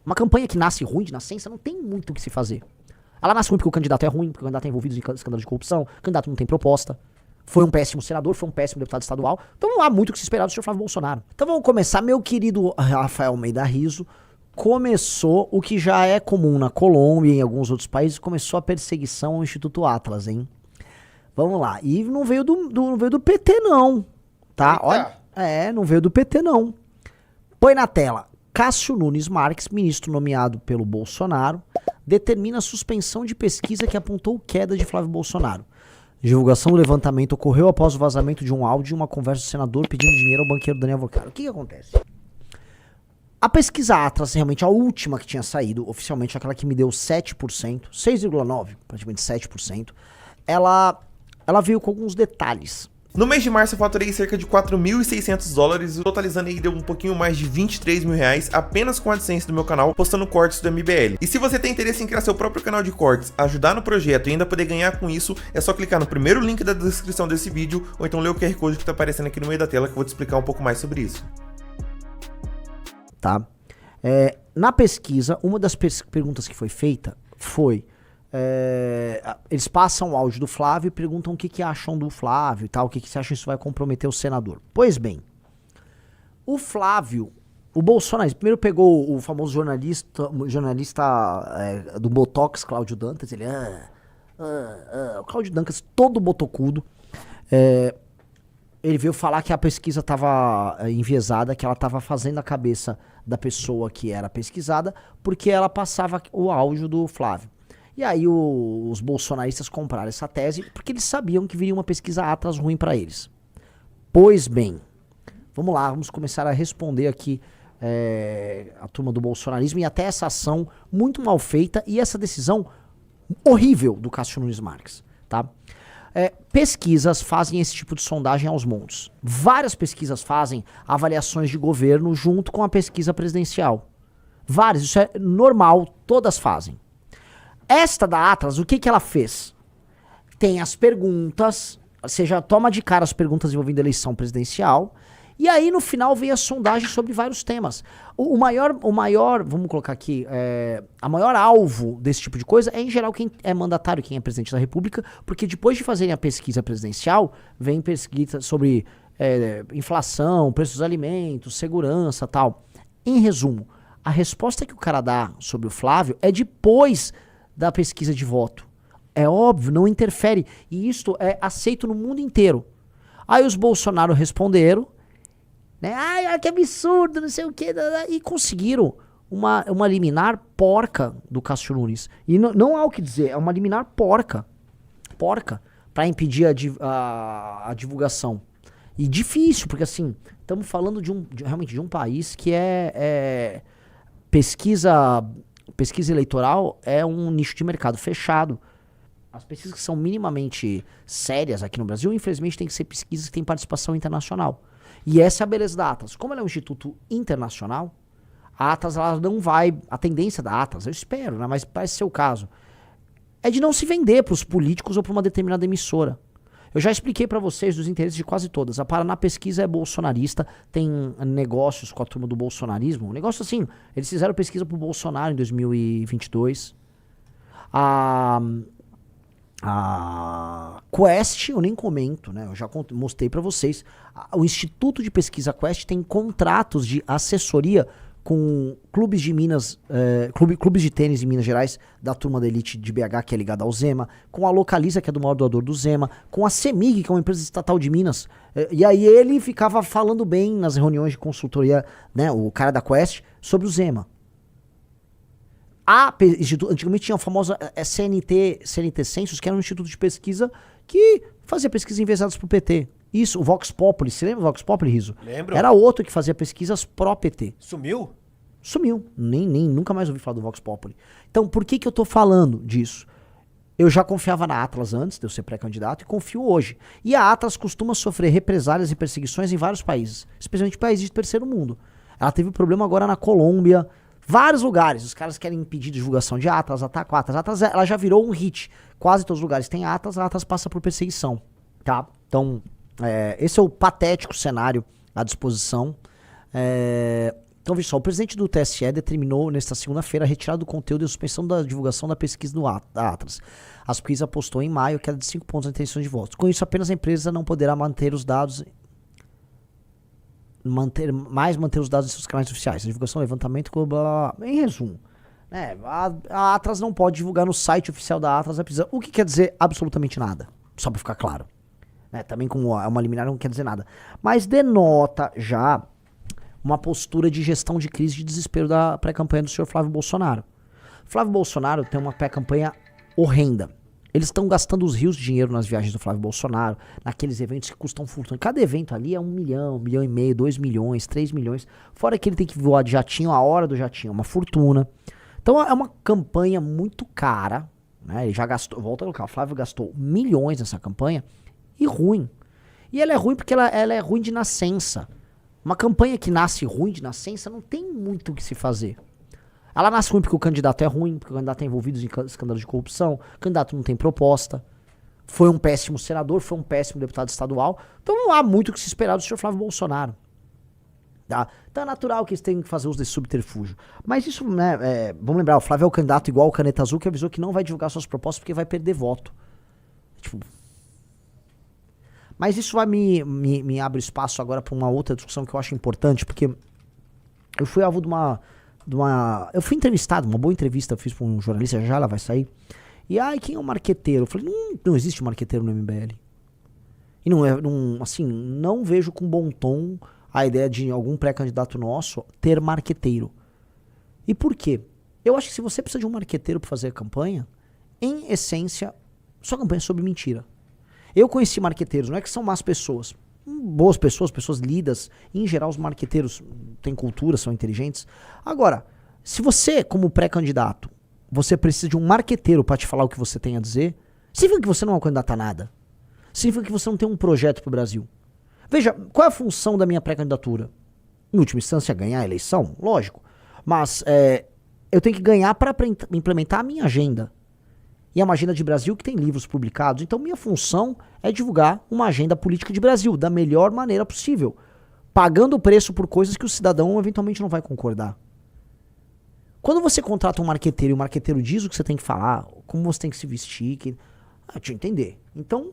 Uma campanha que nasce ruim de nascença não tem muito o que se fazer. Ela nasce ruim porque o candidato é ruim, porque o candidato é envolvido em escândalo de corrupção, o candidato não tem proposta, foi um péssimo senador, foi um péssimo deputado estadual. Então não há muito o que se esperar do senhor Flávio Bolsonaro. Então vamos começar, meu querido Rafael Almeida Rizzo. Começou o que já é comum na Colômbia e em alguns outros países, começou a perseguição ao Instituto Atlas, hein? Vamos lá. E não veio não veio do PT, não. Tá? Olha. Não veio do PT, não. Põe na tela. Cássio Nunes Marques, ministro nomeado pelo Bolsonaro, determina a suspensão de pesquisa que apontou queda de Flávio Bolsonaro. Divulgação do levantamento ocorreu após o vazamento de um áudio e uma conversa do senador pedindo dinheiro ao banqueiro Daniel Vocaro. O que acontece? A pesquisa Atlas, realmente a última que tinha saído, oficialmente aquela que me deu 7%, 6,9%, praticamente 7%, ela veio com alguns detalhes. No mês de março eu faturei cerca de 4.600 dólares, totalizando aí deu um pouquinho mais de 23 mil reais apenas com a AdSense do meu canal, postando cortes do MBL. E se você tem interesse em criar seu próprio canal de cortes, ajudar no projeto e ainda poder ganhar com isso, é só clicar no primeiro link da descrição desse vídeo, ou então ler o QR Code que tá aparecendo aqui no meio da tela que eu vou te explicar um pouco mais sobre isso. Tá? Na pesquisa, uma das perguntas que foi feita foi... eles passam o áudio do Flávio e perguntam o que acham do Flávio e tal, o que você acha que isso vai comprometer o senador. Pois bem, o Flávio, o Bolsonaro, primeiro pegou o famoso jornalista do Botox, Cláudio Dantas, ele, o Cláudio Dantas todo botocudo, ele veio falar que a pesquisa estava enviesada, que ela estava fazendo a cabeça da pessoa que era pesquisada, porque ela passava o áudio do Flávio. E aí os bolsonaristas compraram essa tese porque eles sabiam que viria uma pesquisa Atlas ruim para eles. Pois bem, vamos lá, vamos começar a responder aqui a turma do bolsonarismo e até essa ação muito mal feita e essa decisão horrível do Cássio Nunes Marques, tá? Pesquisas fazem esse tipo de sondagem aos montes. Várias pesquisas fazem avaliações de governo junto com a pesquisa presidencial. Várias, isso é normal, todas fazem. Esta da Atlas, o que ela fez? Tem as perguntas, ou seja, toma de cara as perguntas envolvendo a eleição presidencial, e aí no final vem a sondagem sobre vários temas. O maior, vamos colocar aqui, a maior alvo desse tipo de coisa é em geral quem é mandatário, quem é presidente da República, porque depois de fazerem a pesquisa presidencial, vem pesquisa sobre inflação, preços dos alimentos, segurança e tal. Em resumo, a resposta que o cara dá sobre o Flávio é depois da pesquisa de voto. É óbvio, não interfere. E isto é aceito no mundo inteiro. Aí os Bolsonaro responderam, né? Ai, que absurdo, não sei o que. E conseguiram uma liminar porca do Cássio Nunes. E não há o que dizer, é uma liminar porca. Porca. Pra impedir a divulgação. E difícil, porque assim, estamos falando realmente de um país que pesquisa eleitoral é um nicho de mercado fechado. As pesquisas que são minimamente sérias aqui no Brasil, infelizmente, tem que ser pesquisas que têm participação internacional. E essa é a beleza da Atlas. Como ela é um instituto internacional, a Atlas ela não vai... A tendência da Atlas, eu espero, né, mas parece ser o caso, é de não se vender para os políticos ou para uma determinada emissora. Eu já expliquei para vocês dos interesses de quase todas. A Paraná Pesquisa é bolsonarista, tem negócios com a turma do bolsonarismo. Um negócio assim, eles fizeram pesquisa pro Bolsonaro em 2022. A Quest, eu nem comento, né? Eu já mostrei para vocês. O Instituto de Pesquisa Quest tem contratos de assessoria com clubes de Minas, clubes de tênis em Minas Gerais, da turma da elite de BH, que é ligada ao Zema, com a Localiza, que é do maior doador do Zema, com a CEMIG, que é uma empresa estatal de Minas. E aí ele ficava falando bem nas reuniões de consultoria, né, o cara da Quest, sobre o Zema. Antigamente tinha a famosa CNT Census, que era um instituto de pesquisa que fazia pesquisas enviesadas pro PT. Isso, o Vox Populi, você lembra do Vox Populi, Rizzo? Lembro. Era outro que fazia pesquisas pró-PT. Sumiu? Sumiu. Nunca mais ouvi falar do Vox Populi. Então, por que eu tô falando disso? Eu já confiava na Atlas antes de eu ser pré-candidato e confio hoje. E a Atlas costuma sofrer represálias e perseguições em vários países, especialmente países de terceiro mundo. Ela teve problema agora na Colômbia, vários lugares. Os caras querem impedir divulgação de Atlas, atacar Atlas. Atlas ela já virou um hit. Quase todos os lugares tem Atlas, a Atlas passa por perseguição. Tá? Então... esse é o patético cenário à disposição. Então, veja só, o presidente do TSE determinou nesta segunda-feira a retirada do conteúdo e a suspensão da divulgação da pesquisa da Atlas. A pesquisa apostou em maio queda de 5 pontos na intenção de votos. Com isso, apenas a empresa não poderá manter os dados manter os dados em seus canais oficiais. A divulgação, levantamento, blá, blá, blá. Em resumo, né, a Atlas não pode divulgar no site oficial da Atlas a pesquisa, o que quer dizer absolutamente nada, só para ficar claro. Né, também como é uma liminar não quer dizer nada. Mas denota já uma postura de gestão de crise de desespero da pré-campanha do senhor Flávio Bolsonaro. Flávio Bolsonaro tem uma pré-campanha horrenda. Eles estão gastando os rios de dinheiro nas viagens do Flávio Bolsonaro, naqueles eventos que custam fortuna. Cada evento ali é 1 milhão, 1,5 milhão, 2 milhões, 3 milhões. Fora que ele tem que voar de jatinho, a hora do jatinho é uma fortuna. Então é uma campanha muito cara, né? Ele já gastou, volta no local, o Flávio gastou milhões nessa campanha e ruim. E ela é ruim porque ela é ruim de nascença. Uma campanha que nasce ruim de nascença não tem muito o que se fazer. Ela nasce ruim porque o candidato é ruim, porque o candidato é envolvido em escândalos de corrupção, o candidato não tem proposta, foi um péssimo senador, foi um péssimo deputado estadual, então não há muito o que se esperar do senhor Flávio Bolsonaro. Tá? Então é natural que eles tenham que fazer uso desse subterfúgio. Mas isso, né, vamos lembrar, o Flávio é o candidato igual o Caneta Azul que avisou que não vai divulgar suas propostas porque vai perder voto. Tipo... Mas isso vai me abre espaço agora para uma outra discussão que eu acho importante, porque eu fui alvo de uma eu fui entrevistado, uma boa entrevista eu fiz para um jornalista, já ela vai sair. E quem é o marqueteiro? Eu falei, não existe marqueteiro no MBL. E não vejo com bom tom a ideia de algum pré-candidato nosso ter marqueteiro. E por quê? Eu acho que se você precisa de um marqueteiro para fazer a campanha, em essência, sua campanha é sobre mentira. Eu conheci marqueteiros, não é que são más pessoas, boas pessoas, pessoas lidas. Em geral, os marqueteiros têm cultura, são inteligentes. Agora, se você, como pré-candidato, você precisa de um marqueteiro para te falar o que você tem a dizer, significa que você não é um candidato a nada. Significa que você não tem um projeto para o Brasil. Veja, qual é a função da minha pré-candidatura? Em última instância, ganhar a eleição, lógico. Mas eu tenho que ganhar para implementar a minha agenda. E é uma agenda de Brasil que tem livros publicados. Então minha função é divulgar uma agenda política de Brasil da melhor maneira possível, pagando o preço por coisas que o cidadão eventualmente não vai concordar. Quando você contrata um marqueteiro e o marqueteiro diz o que você tem que falar, como você tem que se vestir, deixa eu entender. Então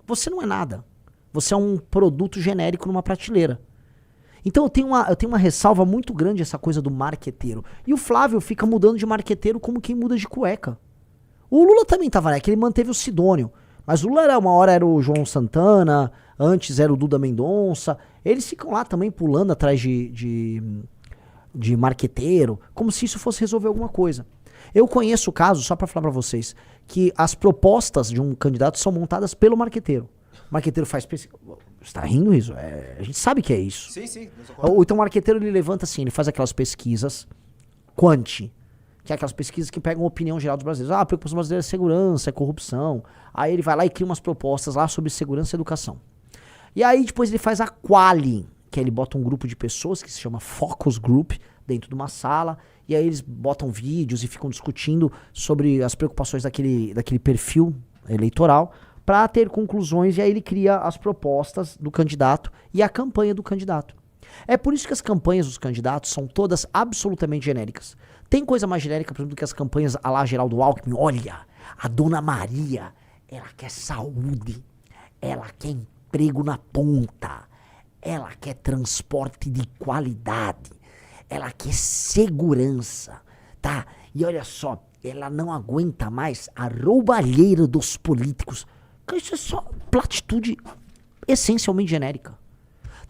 você não é nada. Você é um produto genérico numa prateleira. Então eu tenho uma ressalva muito grande essa coisa do marqueteiro. E o Flávio fica mudando de marqueteiro como quem muda de cueca. O Lula também tava, né? Que ele manteve o Sidônio. Mas o Lula uma hora era o João Santana, antes era o Duda Mendonça. Eles ficam lá também pulando atrás de marqueteiro, como se isso fosse resolver alguma coisa. Eu conheço casos, só pra falar pra vocês, que as propostas de um candidato são montadas pelo marqueteiro. O marqueteiro faz pesquisa. Você tá rindo isso? A gente sabe que é isso. Sim. Ou então o marqueteiro ele levanta assim, ele faz aquelas pesquisas quanti, que é aquelas pesquisas que pegam a opinião geral dos brasileiros. A preocupação brasileira é segurança, é corrupção. Aí ele vai lá e cria umas propostas lá sobre segurança e educação. E aí depois ele faz a quali, que aí ele bota um grupo de pessoas que se chama Focus Group dentro de uma sala, e aí eles botam vídeos e ficam discutindo sobre as preocupações daquele perfil eleitoral para ter conclusões, e aí ele cria as propostas do candidato e a campanha do candidato. É por isso que as campanhas dos candidatos são todas absolutamente genéricas. Tem coisa mais genérica, por exemplo, do que as campanhas à la Geraldo Alckmin. Olha, a Dona Maria, ela quer saúde, ela quer emprego na ponta, ela quer transporte de qualidade, ela quer segurança, tá? E olha só, ela não aguenta mais a roubalheira dos políticos. Isso é só platitude essencialmente genérica.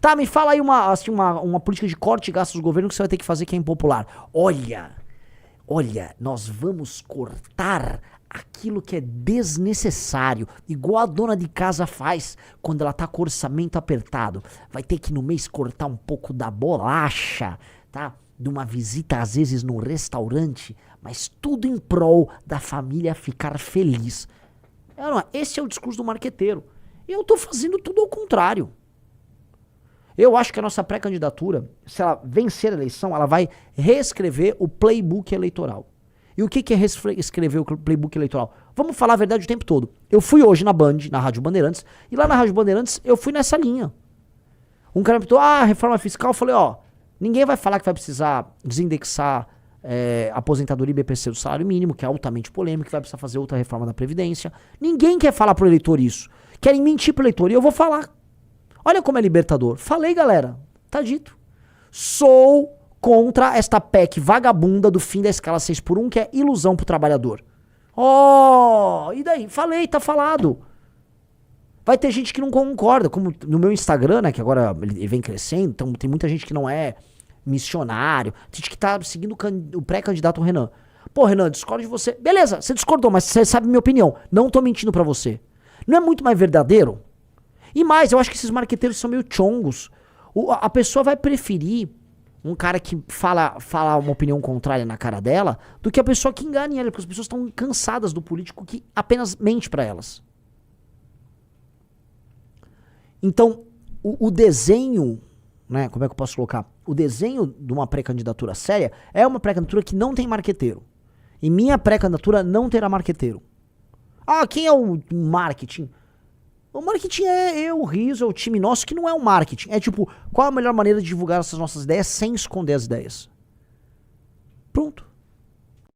Tá, me fala aí uma política de corte de gastos do governo que você vai ter que fazer que é impopular. Olha, nós vamos cortar aquilo que é desnecessário, igual a dona de casa faz quando ela tá com o orçamento apertado. Vai ter que no mês cortar um pouco da bolacha, tá? De uma visita às vezes no restaurante, mas tudo em prol da família ficar feliz. Esse é o discurso do marqueteiro. Eu tô fazendo tudo ao contrário. Eu acho que a nossa pré-candidatura, se ela vencer a eleição, ela vai reescrever o playbook eleitoral. E o que é reescrever o playbook eleitoral? Vamos falar a verdade o tempo todo. Eu fui hoje na Band, na Rádio Bandeirantes, e lá na Rádio Bandeirantes eu fui nessa linha. Um cara me perguntou, reforma fiscal, eu falei, Ninguém vai falar que vai precisar desindexar aposentadoria e BPC do salário mínimo, que é altamente polêmico, que vai precisar fazer outra reforma da Previdência. Ninguém quer falar pro eleitor isso. Querem mentir pro eleitor e eu vou falar. Olha como é libertador. Falei, galera. Tá dito. Sou contra esta PEC vagabunda do fim da escala 6x1, que é ilusão pro trabalhador. Oh, e daí? Falei, tá falado. Vai ter gente que não concorda, como no meu Instagram, né, que agora ele vem crescendo, então tem muita gente que não é missionário, tem gente que tá seguindo o pré-candidato Renan. Pô, Renan, discordo de você. Beleza, você discordou, mas você sabe minha opinião. Não tô mentindo pra você. Não é muito mais verdadeiro? E mais, eu acho que esses marqueteiros são meio chongos. A pessoa vai preferir um cara que fala uma opinião contrária na cara dela do que a pessoa que engane ela, porque as pessoas estão cansadas do político que apenas mente pra elas. Então, o desenho, né, como é que eu posso colocar? O desenho de uma pré-candidatura séria é uma pré-candidatura que não tem marqueteiro. E minha pré-candidatura não terá marqueteiro. Ah, quem é o marketing? O marketing é eu, o Riso, é o time nosso, que não é o marketing. É tipo, qual a melhor maneira de divulgar essas nossas ideias sem esconder as ideias? Pronto.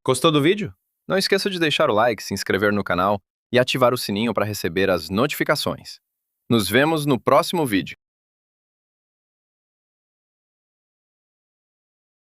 Gostou do vídeo? Não esqueça de deixar o like, se inscrever no canal e ativar o sininho para receber as notificações. Nos vemos no próximo vídeo.